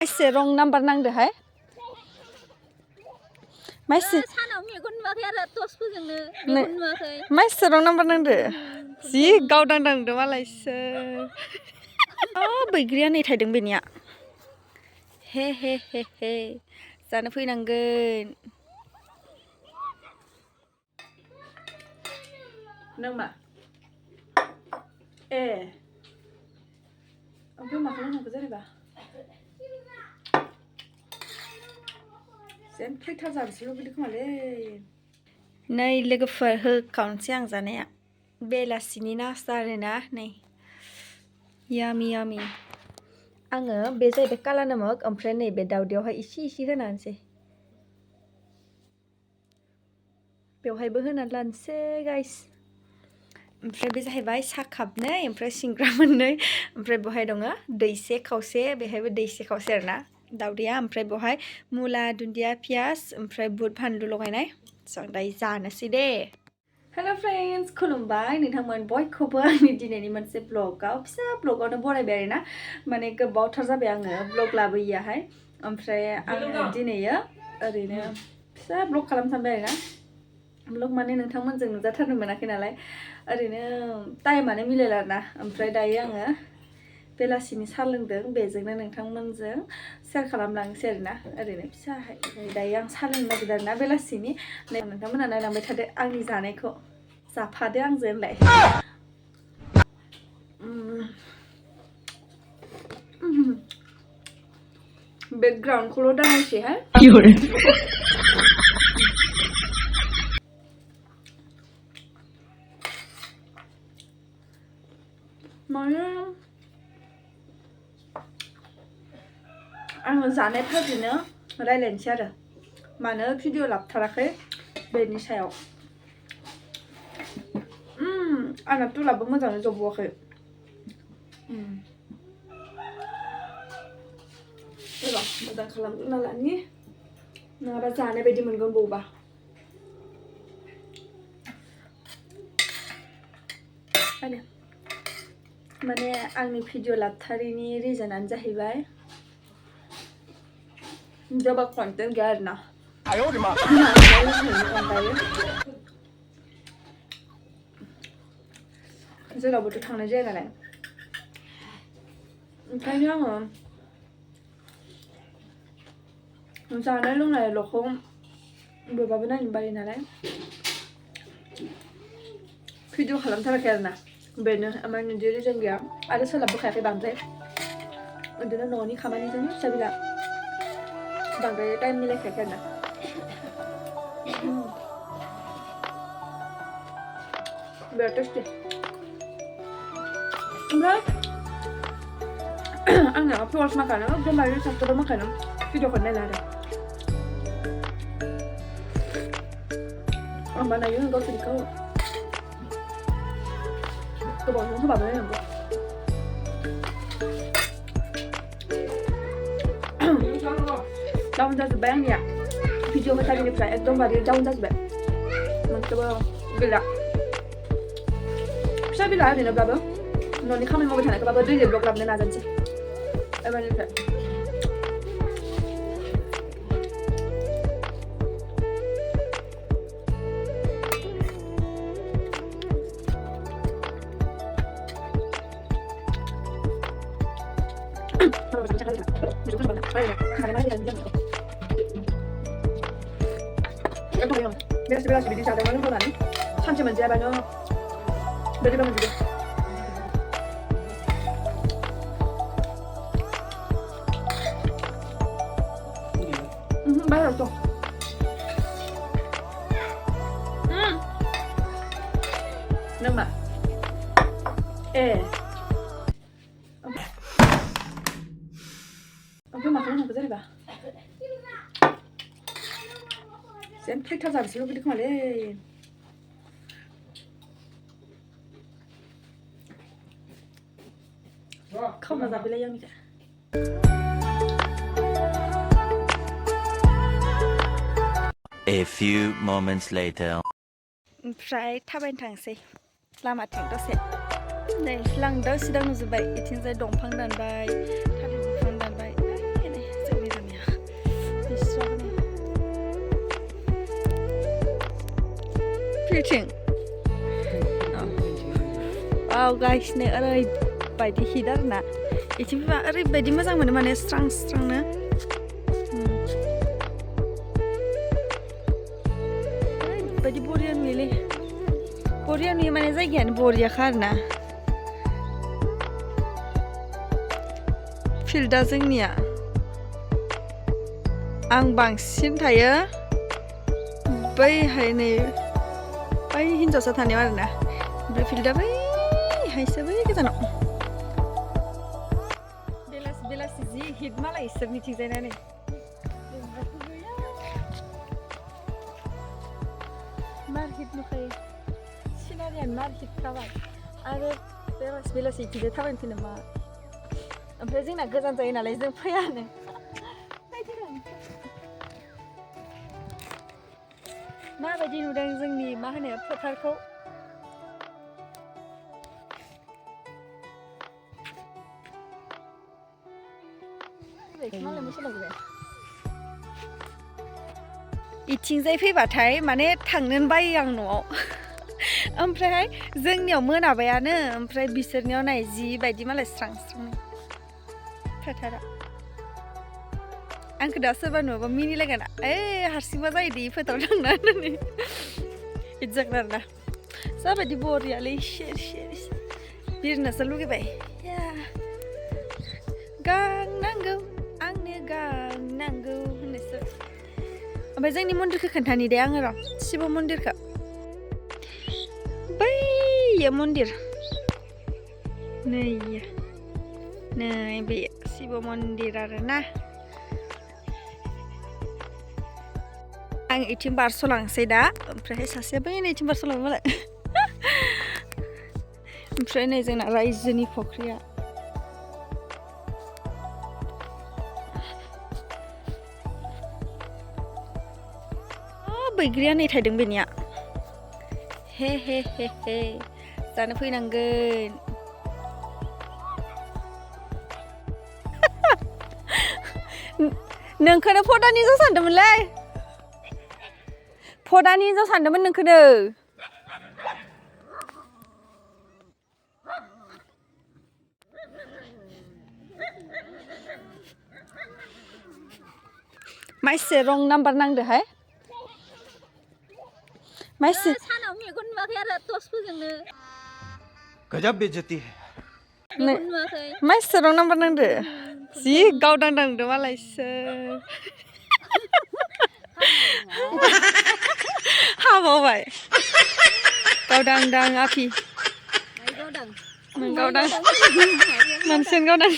एसे रं नाम्बार नांदोहाय माइसे सानाव मेगन नुवाखै आरो टर्चफोरजोंनो मेगन नुवाखै माइसे रं नाम्बार नांदो जि गावदांदांदो मालायसो बैग्रिया नै थायदों बेनिया हे हे हे हे जानो फैनांगोन नों मा ए ओमफ्राय मा खालामनांगौ जेनेबा जेन फैथार जानोसै लुबैदों खोमालै नै लोगोफोर होखावनोसै आं जानाया बेलासिनि नास्ता आरोना नै यामि यामि आङो बे जाहैबाय काला नमक ओमफ्राय नैबे दावदैयावहाय इसे होनानैसै बेवहायबो होनानै लानोसै गाइस ओमफ्राय बे जाहैबाय सा कापनै ओमफ्राय सिंग्रा मोननै ओमफ्राय बेवहाय दङ दैसे खावसे बेहायबो दैसे खावसे आरोना दावदैया ओमफ्राय बेवहाय मुला दुन्दिया पियास ओमफ्राय बुट फानलु लगायनाय जों दायो जानोसै दे हेल' फ्रेन्ड्स खुलुमबाय नोंथांमोन बयखौबो आंनि दिनैनि मोनसे ब्लगाव फिसा ब्लगावनो बरायबाय आरोना माने गोबावथार जाबाय आङो ब्लग लाबोयैयाहाय ओमफ्राय आङो दिनैयो ओरैनो फिसा ब्लग खालामनो सानबाय आरोना ब्लग माने नोंथांमोनजों नुजाथारनो मोनाखै नालाय ओरैनो टाइमानो मिलायला आरोना ओमफ्राय दायो आङो बेलासिनि साहा लोंदों बेजोंनो नोंथांमोनजों शेयार खालामलांसै आरोना ओरैनो फिसाहाय दायो आं साहा लोंनो नागिरदों आरोना बेलासिनि नोंथांमोना नायलांबाय थादो आंनि जानायखौ जाफादो आंजों होनलाय बेकग्राउन्डखौल' दानायसैहाय माने आङो जानाय फारसेनो रायज्लायनोसै आरो मानो भिडिअ लाबोथाराखै बेनि सायाव आंना तुलाबो मोजाङै जबावाखै एबा मोजां खालामग्रोना लानि नङाबा जानाय बायदि मोनगोन बौबा माने आंनि भिडिअ लाबोथारिनि रिजनानो जाहैबाय जेबो कन्टेन्ट गैया आरोना जेरावबोथ' थांनाय जाया नालाय ओंखायनो आङो जानाय लोंनायल'खौ बयबाबो नायनो बायो नालाय भिडिअ खालामथाराखै आरोना बेनो ओमफ्राय बिदि रिजन गैया आरो सोलाबबोखायाखै बांद्राय बिदिनो न'नि खामानिजोंनो फिसा बिला बांद्राय टाइम मिलायखायाखै आरोना बिराद टेस्टि ओमफ्राय आंना फ्लस माखानो एकदम बारि साबसिन माखानो भिडिअखौ नायला आरो आं बानायो गावसोरनिखौ गोबावजों होबाबो नायनांगौ डाउन जाजोब्बाय आंनिया भिडिअ होथारिनिफ्राय एकदमबारे डाउन जाजोब्बाय मोनसेबो गैला फिसा बिला ओरैनोब्लाबो न'नि खामानि मावबाय थानायखौबाबो दैलि ब्लग लाबोनो नाजानोसै एबारनिफ्राय बेलासि बिदि जादोंमोन होननानै सानसे मोनजायाबानो बोरैबा मोनजोबो बाहेराव दं नों मा ए ओमफ्राय मा खालामनांगौ जेनेबा जेन फैथार जानोसै लुबैदों खोमालै खावना जाबायलाय आंनिखौ A few moments later. ओमफ्राय थाबायनो थांसै लामाथिं दसे नै लांदां सिदां नुजोब्बाय इथिंजाय दंफां दानबाय थालिर बिफां दानबाय फिल्थिं औ गाइस नै ओरैबायदि हिट आरोना इथिं फैबा ओरैबायदि मोजां मोनो माने स्रां स्रांनो ओरैबायदि बरिया नुयोलै बरिया नुयो माने जायगायानो बरियाखा आरोना फिल्डआ जोंनिया आं बांसिन थायो बैहाय नै बै हिन्जावसा थानायाव आरोना ओमफ्राय फिल्डआ बैहायसो बै गोजानाव बेलासि बेलासि जि हिट मालाय इसोरनिथिंजायना नै मार हिट नुखायो सिनारियानो मार हिट खाबाय आरो बेलासि बेलासि इथिंजाय थाबायनो फैनो मा ओमफ्राय जोंना गोजान जायो नालाय जों फैयानो माबायदि नुदों जोंनि मा होनो फोथारखौ इथिंजाय फैबाथाय माने थांनोनो बायो आं न'आव ओमफ्रायहाय जोंनियाव मोनाबायानो ओमफ्राय बिसोरनियाव नाय जिबायदि मालाय स्रां स्रां फोथारा आंखौ दा सोरबा नुबा मिनिलायगोन हारसिंबा जायो दे फोथाराव थांना होननानै बिदि जागोन आरोना जाबायदि बरियालै सेर सेर बिरनोसो लुगैबाय गां नांगौ आंनो गां नांगौ होननोसो ओमफ्राय जोंनि मन्दिरखौ खोन्थानि दे आङो र' शिब मन्दिरखौ बैयो मन्दिर नै बे शिब मन्दिर आरोना आं इथिं बारस'लांसै दा ओमफ्राय सासेया बै नैथिं बारस'लांबाय मालाय ओमफ्राय नै जोंना रायजोनि फख्रिया बैग्रिया नै थायदों बेनिया हे हे हे हे जानो फैनांगोन नोंखौनो फदानि हिन्जाव सानदोंमोनलै फदानि हिन्जाव सानदोंमोन नोंखौनो माइसे रं नाम्बार नांदोहाय माइसे सानाव मेगन नुवाखै आरो टर्चफोरजोंनो गजब बेइज्जती है मेगन नुवाखै माइसे रं नाम्बार नांदो जि गावदांदांदो मालायसो हाबावबाय गावदांदां आफि गावदां मानसियानो गावदां